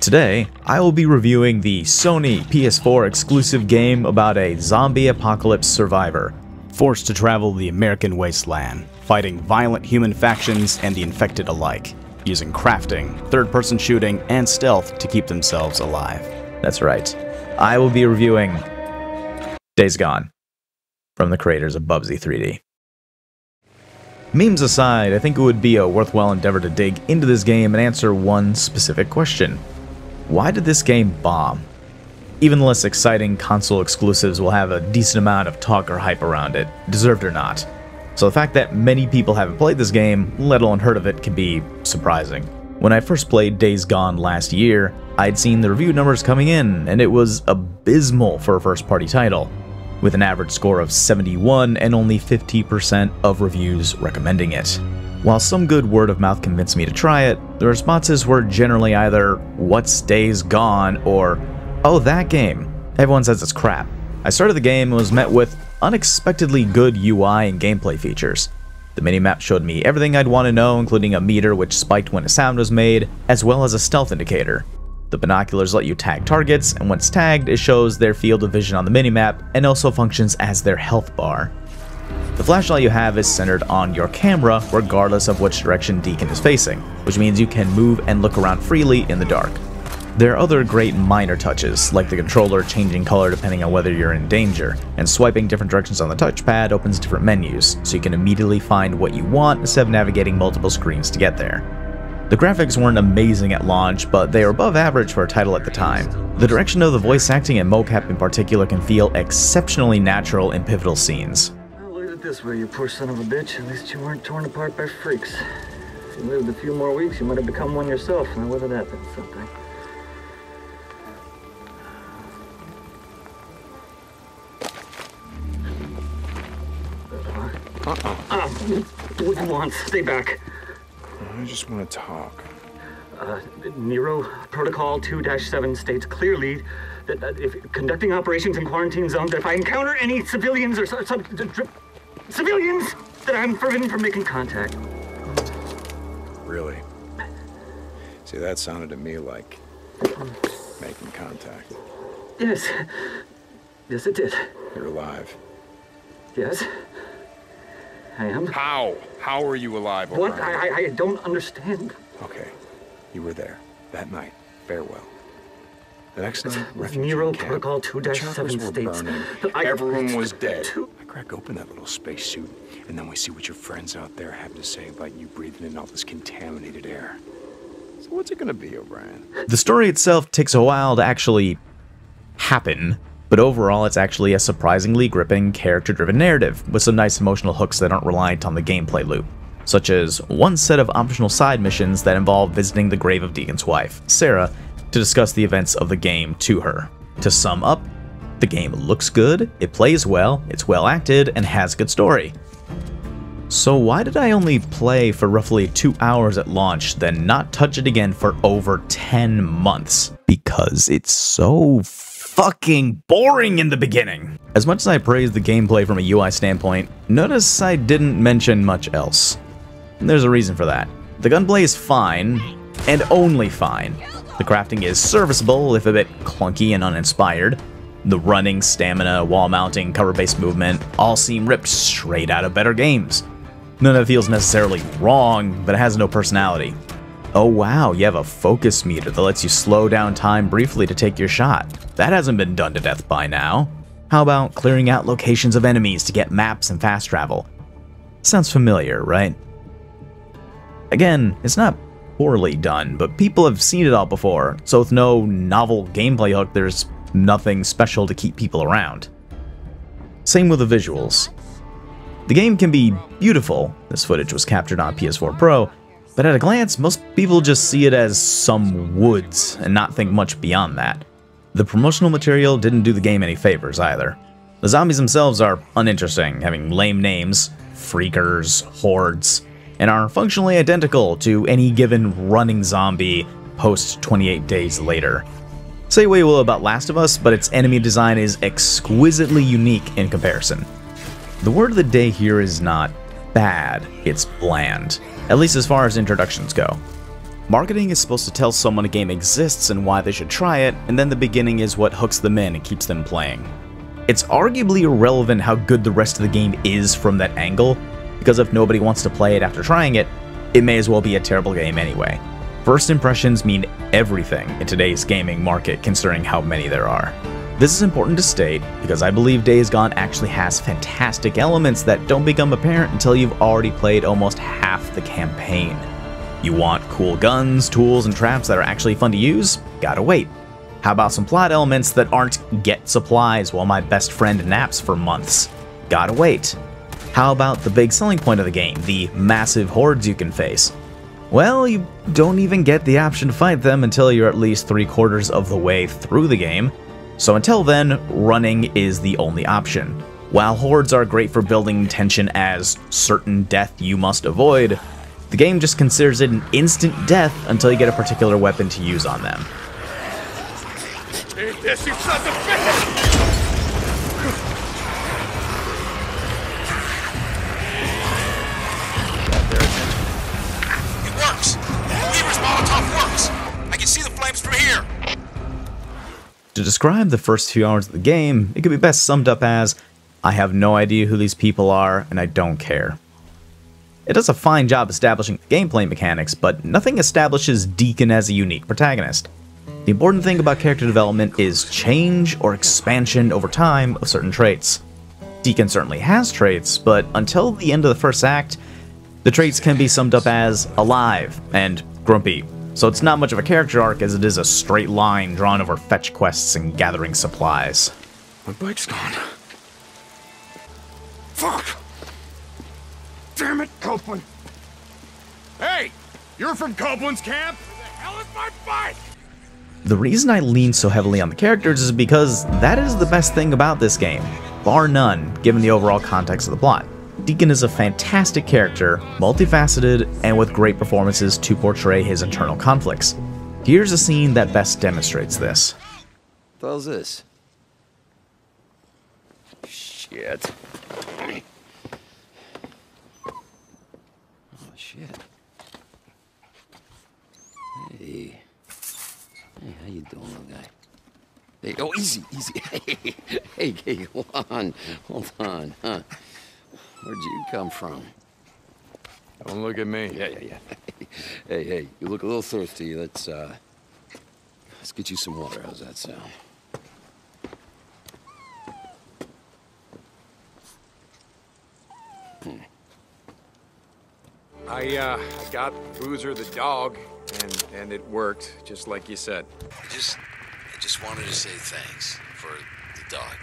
Today, I will be reviewing the Sony PS4 exclusive game about a zombie apocalypse survivor, forced to travel the American wasteland, fighting violent human factions and the infected alike, using crafting, third-person shooting, and stealth to keep themselves alive. That's right, I will be reviewing Days Gone, from the creators of Bubsy 3D. Memes aside, I think it would be a worthwhile endeavor to dig into this game and answer one specific question. Why did this game bomb? Even the less exciting console exclusives will have a decent amount of talk or hype around it, deserved or not. So the fact that many people haven't played this game, let alone heard of it, can be surprising. When I first played Days Gone last year, I'd seen the review numbers coming in, and it was abysmal for a first-party title, with an average score of 71 and only 50% of reviews recommending it. While some good word of mouth convinced me to try it, the responses were generally either, "What's Days Gone?" or, "Oh, that game. Everyone says it's crap." I started the game and was met with unexpectedly good UI and gameplay features. The minimap showed me everything I'd want to know, including a meter which spiked when a sound was made, as well as a stealth indicator. The binoculars let you tag targets, and once tagged, it shows their field of vision on the minimap and also functions as their health bar. The flashlight you have is centered on your camera regardless of which direction Deacon is facing, which means you can move and look around freely in the dark. There are other great minor touches, like the controller changing color depending on whether you're in danger, and swiping different directions on the touchpad opens different menus, so you can immediately find what you want instead of navigating multiple screens to get there. The graphics weren't amazing at launch, but they were above average for a title at the time. The direction of the voice acting and mocap in particular can feel exceptionally natural in pivotal scenes. Well, look at it this way, you poor son of a bitch. At least you weren't torn apart by freaks. If you lived a few more weeks, you might have become one yourself. Now, whether that meant something. What do you want? Stay back. I just want to talk. Nero Protocol 2-7 states clearly that if conducting operations in quarantine zones, if I encounter any civilians or civilians, that I'm forbidden from making contact. Really? See, that sounded to me like making contact. Yes. Yes, it did. You're alive. Yes. I am. How? How are you alive, What? O'Brien? I don't understand. Okay. You were there. That night. Farewell. The next night, Nero refugee camp. Protocol The 2-7 chocolates were states burning. that Everyone was dead. Two- I crack open that little spacesuit, and then we see what your friends out there have to say about you breathing in all this contaminated air. So what's it gonna be, O'Brien? The story itself takes a while to actually happen, but overall it's actually a surprisingly gripping, character-driven narrative, with some nice emotional hooks that aren't reliant on the gameplay loop, such as one set of optional side missions that involve visiting the grave of Deacon's wife, Sarah, to discuss the events of the game to her. To sum up, the game looks good, it plays well, it's well acted, and has a good story. So why did I only play for roughly 2 hours at launch, then not touch it again for over 10 months? Because it's so fucking boring in the beginning. As much as I praised the gameplay from a UI standpoint, notice I didn't mention much else. There's a reason for that. The gunplay is fine, and only fine. The crafting is serviceable, if a bit clunky and uninspired. The running, stamina, wall mounting, cover-based movement all seem ripped straight out of better games. None of it feels necessarily wrong, but it has no personality. Oh wow, you have a focus meter that lets you slow down time briefly to take your shot. That hasn't been done to death by now. How about clearing out locations of enemies to get maps and fast travel? Sounds familiar, right? Again, it's not poorly done, but people have seen it all before, so with no novel gameplay hook, there's nothing special to keep people around. Same with the visuals. The game can be beautiful. This footage was captured on PS4 Pro, but at a glance, most people just see it as some woods and not think much beyond that. The promotional material didn't do the game any favors either. The zombies themselves are uninteresting, having lame names, freakers, hordes, and are functionally identical to any given running zombie post 28 days later. Say what you will about Last of Us, but its enemy design is exquisitely unique in comparison. The word of the day here is not bad, it's bland, at least as far as introductions go. Marketing is supposed to tell someone a game exists and why they should try it, and then the beginning is what hooks them in and keeps them playing. It's arguably irrelevant how good the rest of the game is from that angle, because if nobody wants to play it after trying it, it may as well be a terrible game anyway. First impressions mean everything in today's gaming market, considering how many there are. This is important to state because I believe Days Gone actually has fantastic elements that don't become apparent until you've already played almost half the campaign. You want cool guns, tools, and traps that are actually fun to use? Gotta wait. How about some plot elements that aren't get supplies while my best friend naps for months? Gotta wait. How about the big selling point of the game, the massive hordes you can face? Well, you don't even get the option to fight them until you're at least 3/4 of the way through the game, so until then, running is the only option. While hordes are great for building tension as certain death you must avoid, the game just considers it an instant death until you get a particular weapon to use on them. Eat this, you sons of bitches! It works! Weaver's Molotov works! I can see the flames from here! To describe the first few hours of the game, it could be best summed up as, I have no idea who these people are, and I don't care. It does a fine job establishing the gameplay mechanics, but nothing establishes Deacon as a unique protagonist. The important thing about character development is change or expansion over time of certain traits. Deacon certainly has traits, but until the end of the first act, the traits can be summed up as alive and grumpy, so it's not much of a character arc as it is a straight line drawn over fetch quests and gathering supplies. My bike's gone. Fuck! Damn it, Copeland! Hey! You're from Copeland's camp? Where the hell is my bike? The reason I lean so heavily on the characters is because that is the best thing about this game, bar none, given the overall context of the plot. Deacon is a fantastic character, multifaceted, and with great performances to portray his internal conflicts. Here's a scene that best demonstrates this. What the hell's this? Shit. Oh, shit. Hey. Hey, how you doing, little guy? Hey, oh, easy, easy. Hey, hold on, huh? Where'd you come from? Don't look at me. Yeah. Hey, you look a little thirsty. Let's get you some water. How's that sound? I got Boozer the dog, and it worked, just like you said. I just wanted to say thanks for the dog.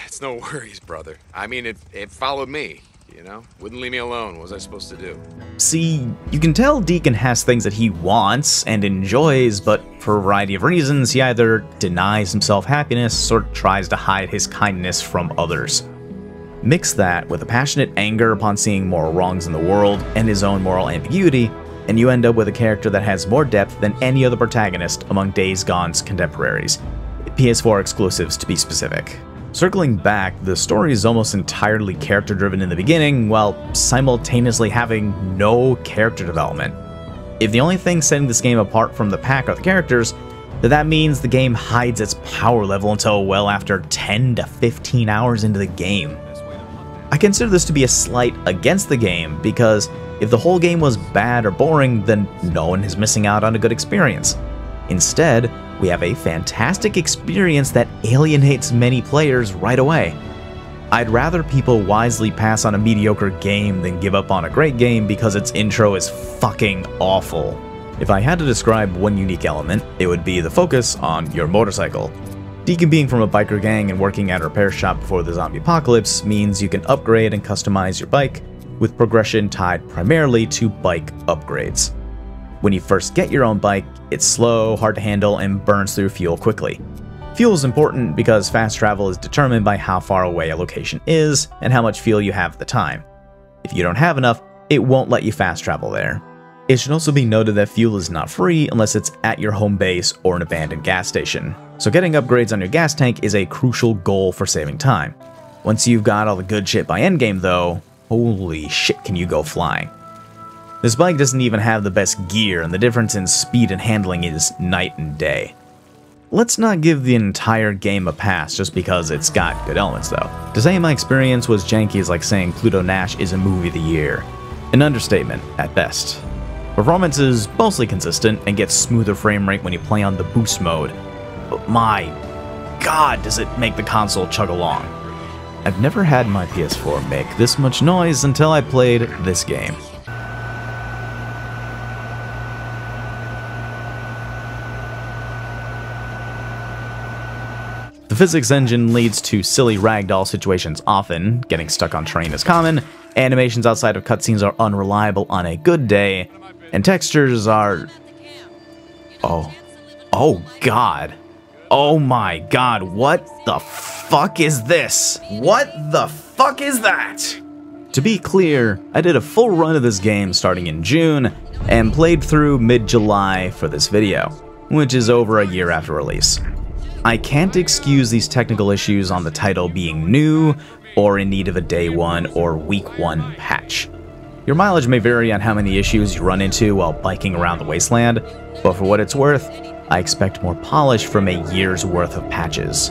It's no worries, brother. I mean, it followed me, you know? Wouldn't leave me alone. What was I supposed to do? See, you can tell Deacon has things that he wants and enjoys, but for a variety of reasons, he either denies himself happiness or tries to hide his kindness from others. Mix that with a passionate anger upon seeing moral wrongs in the world and his own moral ambiguity, and you end up with a character that has more depth than any other protagonist among Days Gone's contemporaries. PS4 exclusives, to be specific. Circling back, the story is almost entirely character-driven in the beginning, while simultaneously having no character development. If the only thing setting this game apart from the pack are the characters, then that means the game hides its power level until well after 10 to 15 hours into the game. I consider this to be a slight against the game, because if the whole game was bad or boring, then no one is missing out on a good experience. Instead, we have a fantastic experience that alienates many players right away. I'd rather people wisely pass on a mediocre game than give up on a great game because its intro is fucking awful. If I had to describe one unique element, it would be the focus on your motorcycle. Deacon being from a biker gang and working at a repair shop before the zombie apocalypse means you can upgrade and customize your bike, with progression tied primarily to bike upgrades. When you first get your own bike, it's slow, hard to handle, and burns through fuel quickly. Fuel is important because fast travel is determined by how far away a location is and how much fuel you have at the time. If you don't have enough, it won't let you fast travel there. It should also be noted that fuel is not free unless it's at your home base or an abandoned gas station, so getting upgrades on your gas tank is a crucial goal for saving time. Once you've got all the good shit by endgame though, holy shit can you go flying. This bike doesn't even have the best gear, and the difference in speed and handling is night and day. Let's not give the entire game a pass just because it's got good elements though. To say my experience was janky is like saying Pluto Nash is a movie of the year. An understatement, at best. Performance is mostly consistent and gets smoother frame rate when you play on the boost mode, but my god does it make the console chug along. I've never had my PS4 make this much noise until I played this game. The physics engine leads to silly ragdoll situations often, getting stuck on terrain is common, animations outside of cutscenes are unreliable on a good day, and textures are... Oh god. Oh my god, what the fuck is this? What the fuck is that? To be clear, I did a full run of this game starting in June, and played through mid-July for this video, which is over a year after release. I can't excuse these technical issues on the title being new, or in need of a day 1 or week 1 patch. Your mileage may vary on how many issues you run into while biking around the wasteland, but for what it's worth, I expect more polish from a year's worth of patches.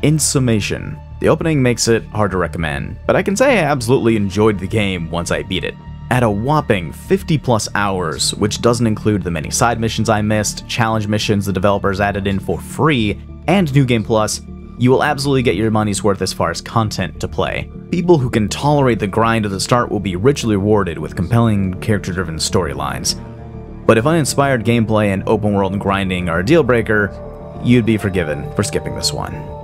In summation, the opening makes it hard to recommend, but I can say I absolutely enjoyed the game once I beat it. At a whopping 50 plus hours, which doesn't include the many side missions I missed, challenge missions the developers added in for free, and New Game Plus, you will absolutely get your money's worth as far as content to play. People who can tolerate the grind at the start will be richly rewarded with compelling character-driven storylines. But if uninspired gameplay and open world grinding are a deal breaker, you'd be forgiven for skipping this one.